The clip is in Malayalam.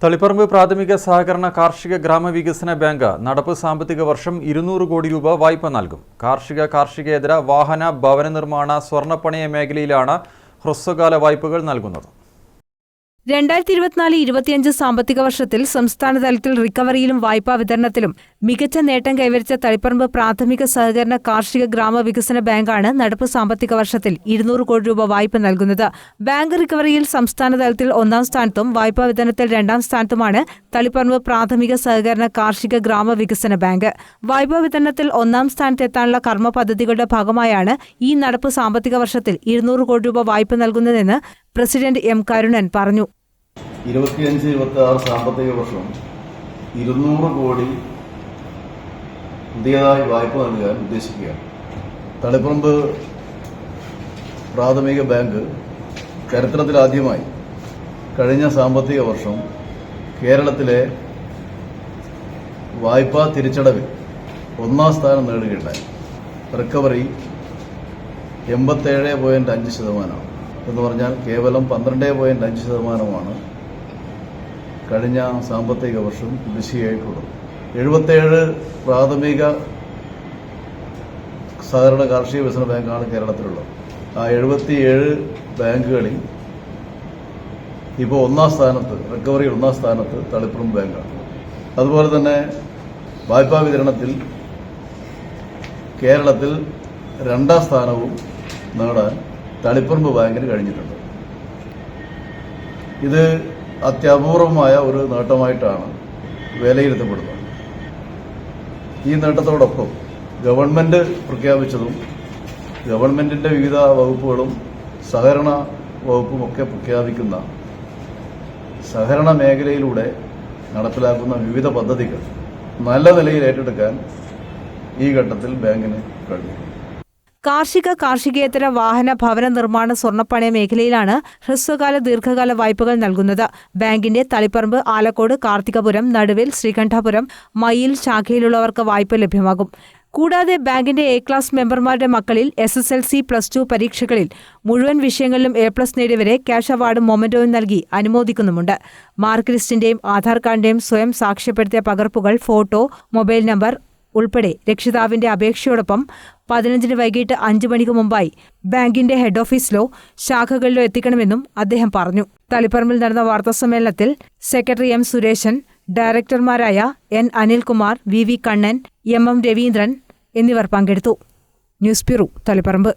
തളിപ്പറമ്പ് പ്രാഥമിക സഹകരണ കാർഷിക ഗ്രാമവികസന ബാങ്ക് നടപ്പ് സാമ്പത്തിക വർഷം 200 കോടി രൂപ വായ്പ നൽകും. കാർഷികേതര വാഹന ഭവന നിർമ്മാണ സ്വർണ്ണപ്പണയ മേഖലയിലാണ് ഹ്രസ്വകാല വായ്പകൾ നൽകുന്നത്. 2024-25 സാമ്പത്തിക വർഷത്തിൽ സംസ്ഥാന തലത്തിൽ റിക്കവറിയിലും വായ്പാ വിതരണത്തിലും മികച്ച നേട്ടം കൈവരിച്ച തളിപ്പറമ്പ് പ്രാഥമിക സഹകരണ കാർഷിക ഗ്രാമവികസന ബാങ്കാണ് നടപ്പ് സാമ്പത്തിക വർഷത്തിൽ 200 കോടി രൂപ വായ്പ നൽകുന്നത്. ബാങ്ക് റിക്കവറിയിൽ സംസ്ഥാന തലത്തിൽ 1ാം സ്ഥാനത്തും വായ്പാ വിതരണത്തിൽ 2ാം സ്ഥാനത്തുമാണ് തളിപ്പറമ്പ് പ്രാഥമിക സഹകരണ കാർഷിക ഗ്രാമവികസന ബാങ്ക്. വായ്പാ വിതരണത്തിൽ 1ാം സ്ഥാനത്തെത്താനുള്ള കർമ്മ പദ്ധതികളുടെ ഭാഗമായാണ് ഈ നടപ്പ് സാമ്പത്തിക വർഷത്തിൽ 200 കോടി രൂപ വായ്പ നൽകുന്നതെന്ന് പ്രസിഡന്റ് എം കരുണൻ പറഞ്ഞു. 25-26 സാമ്പത്തിക വർഷം 200 കോടി പുതിയതായി വായ്പ നൽകാൻ ഉദ്ദേശിക്കുകയാണ്. തളിപ്പറമ്പ് പ്രാഥമിക ബാങ്ക് ചരിത്രത്തിലാദ്യമായി കഴിഞ്ഞ സാമ്പത്തിക വർഷം കേരളത്തിലെ വായ്പാ തിരിച്ചടവിൽ 1ാം സ്ഥാനം നേടുകയുണ്ടായി. റിക്കവറി 87.5% എന്ന് പറഞ്ഞാൽ കേവലം 12.5% കഴിഞ്ഞ സാമ്പത്തിക വർഷം കുടിശ്ശികയായിട്ടുള്ളത്. 77 പ്രാഥമിക സഹകരണ കാർഷിക വികസന ബാങ്കാണ് കേരളത്തിലുള്ളത്. ആ 77 ബാങ്കുകളിൽ ഇപ്പോൾ 1ാം സ്ഥാനത്ത്, റിക്കവറി 1ാം സ്ഥാനത്ത് തളിപ്പറമ്പ് ബാങ്കാണ്. അതുപോലെ തന്നെ വായ്പാ വിതരണത്തിൽ കേരളത്തിൽ 2ാം സ്ഥാനവും നേടാൻ തളിപ്പറമ്പ് ബാങ്കിന് കഴിഞ്ഞിട്ടുണ്ട്. ഇത് അത്യപൂർവമായ ഒരു നേട്ടമായിട്ടാണ് വിലയിരുത്തപ്പെടുന്നത്. ഈ നേട്ടത്തോടൊപ്പം ഗവൺമെന്റ് പ്രഖ്യാപിച്ചതും ഗവൺമെന്റിന്റെ വിവിധ വകുപ്പുകളും സഹകരണ വകുപ്പുമൊക്കെ പ്രഖ്യാപിക്കുന്ന സഹകരണ മേഖലയിലൂടെ നടപ്പിലാക്കുന്ന വിവിധ പദ്ധതികൾ നല്ല നിലയിൽ ഏറ്റെടുക്കാൻ ഈ ഘട്ടത്തിൽ ബാങ്കിന് കഴിഞ്ഞു. കാർഷികേതര വാഹന ഭവന നിർമ്മാണ സ്വർണ്ണപ്പണയ മേഖലയിലാണ് ഹ്രസ്വകാല ദീർഘകാല വായ്പകൾ നൽകുന്നത്. ബാങ്കിന്റെ തളിപ്പറമ്പ്, ആലക്കോട്, കാർത്തികപുരം, നടുവിൽ, ശ്രീകണ്ഠാപുരം, മയിൽ ശാഖയിലുള്ളവർക്ക് വായ്പ ലഭ്യമാകും. കൂടാതെ ബാങ്കിന്റെ A ക്ലാസ് മെമ്പർമാരുടെ മക്കളിൽ SSLC, +2 പരീക്ഷകളിൽ മുഴുവൻ വിഷയങ്ങളിലും A+ നേടിയവരെ ക്യാഷ് അവാർഡും മൊമെന്റോയും നൽകി അനുമോദിക്കുന്നുമുണ്ട്. മാർക്ക് ലിസ്റ്റിന്റെയും ആധാർ കാർഡിന്റെയും സ്വയം സാക്ഷ്യപ്പെടുത്തിയ പകർപ്പുകൾ, ഫോട്ടോ, മൊബൈൽ നമ്പർ ഉൾപ്പെടെ രക്ഷിതാവിന്റെ അപേക്ഷയോടൊപ്പം 15 വൈകിട്ട് 5 മണിക്ക് മുമ്പായി ബാങ്കിന്റെ ഹെഡ് ഓഫീസിലോ ശാഖകളിലോ എത്തിക്കണമെന്നും അദ്ദേഹം പറഞ്ഞു. തളിപ്പറമ്പിൽ നടന്ന വാർത്താസമ്മേളനത്തിൽ സെക്രട്ടറി M സുരേശൻ, ഡയറക്ടർമാരായ N Anilkumar, VV Kannan, MM Raveendran എന്നിവർ പങ്കെടുത്തു. News bureau, Taliparamba.